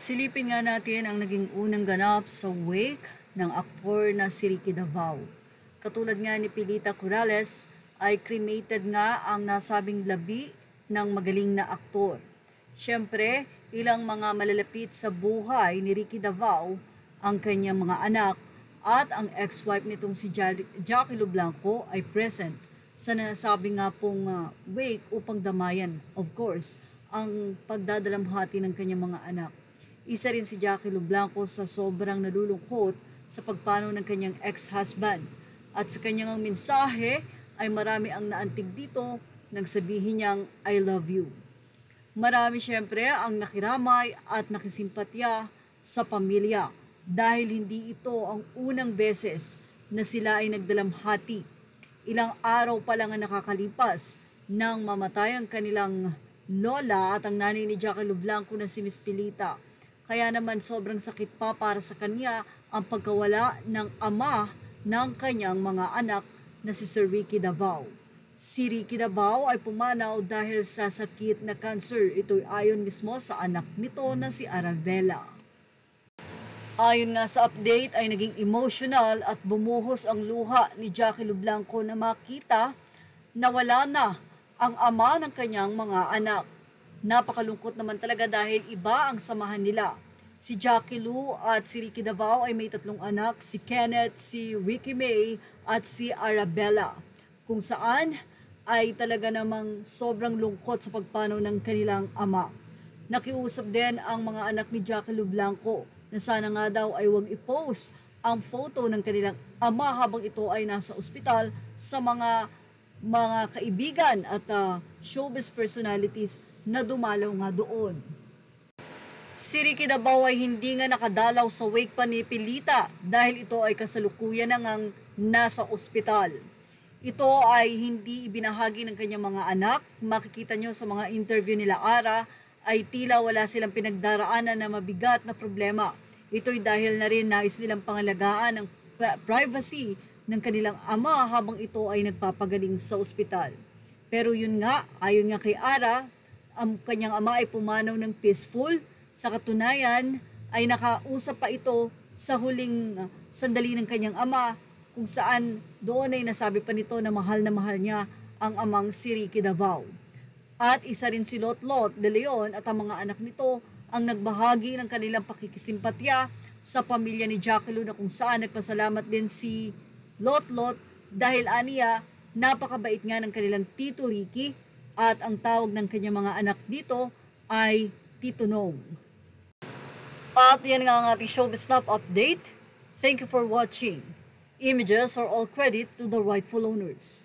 Silipin nga natin ang naging unang ganap sa wake ng aktor na si Ricky Davao. Katulad nga ni Pilita Corrales, ay cremated nga ang nasabing labi ng magaling na aktor. Siyempre, ilang mga malalapit sa buhay ni Ricky Davao, ang kanyang mga anak at ang ex-wife nitong si Jackie Lu Blanco ay present sa nasabi nga pong wake upang damayan, of course, ang pagdadalamhati ng kanyang mga anak. Isa rin si Jackie Lu Blanco sa sobrang nalulungkot sa pagpanaw ng kanyang ex-husband. At sa kanyang mensahe ay marami ang naantig dito nang sabihin niyang I love you. Marami siyempre ang nakiramay at nakisimpatya sa pamilya dahil hindi ito ang unang beses na sila ay nagdalamhati. Ilang araw pa lang ang nakakalipas nang mamatay ang kanilang lola at ang nanay ni Jackie Lu Blanco na si Miss Pilita. Kaya naman sobrang sakit pa para sa kanya ang pagkawala ng ama ng kanyang mga anak na si Sir Ricky Davao. Si Ricky Davao ay pumanaw dahil sa sakit na cancer. Ito'y ayon mismo sa anak nito na si Arabella. Ayon nga sa update ay naging emotional at bumuhos ang luha ni Jackie Lu Blanco na makita na wala na ang ama ng kanyang mga anak. Napakalungkot naman talaga dahil iba ang samahan nila. Si Jackie Lu at si Ricky Davao ay may 3 anak, si Kenneth, si Ricky May at si Arabella. Kung saan ay talaga namang sobrang lungkot sa pagpanaw ng kanilang ama. Nakiusap din ang mga anak ni Jackie Lu Blanco na sana nga daw ay huwag i-post ang photo ng kanilang ama habang ito ay nasa ospital sa mga kaibigan at showbiz personalities na dumalaw nga doon. Si Ricky Davao ay hindi nga nakadalaw sa wake pa ni Pilita dahil ito ay kasalukuyan na ngang nasa ospital. Ito ay hindi ibinahagi ng kanyang mga anak. Makikita nyo sa mga interview nila Ara ay tila wala silang pinagdaraanan na mabigat na problema. Ito'y dahil na rin nais nilang pangalagaan ang privacy ng kanilang ama habang ito ay nagpapagaling sa ospital. Pero yun nga, ayon nga kay Ara, ang kanyang ama ay pumanaw ng peaceful. Sa katunayan ay nakausap pa ito sa huling sandali ng kanyang ama kung saan doon ay nasabi pa nito na mahal niya ang amang si Ricky Davao. At isa rin si Lotlot de Leon at ang mga anak nito ang nagbahagi ng kanilang pakikisimpatya sa pamilya ni Jackie Lu na kung saan nagpasalamat din si Lotlot dahil aniya napakabait nga ng kanilang Tito Ricky at ang tawag ng kanyang mga anak dito ay Tito Nong. At yan nga ang ating Showbiz Snap update. Thank you for watching. Images are all credit to the rightful owners.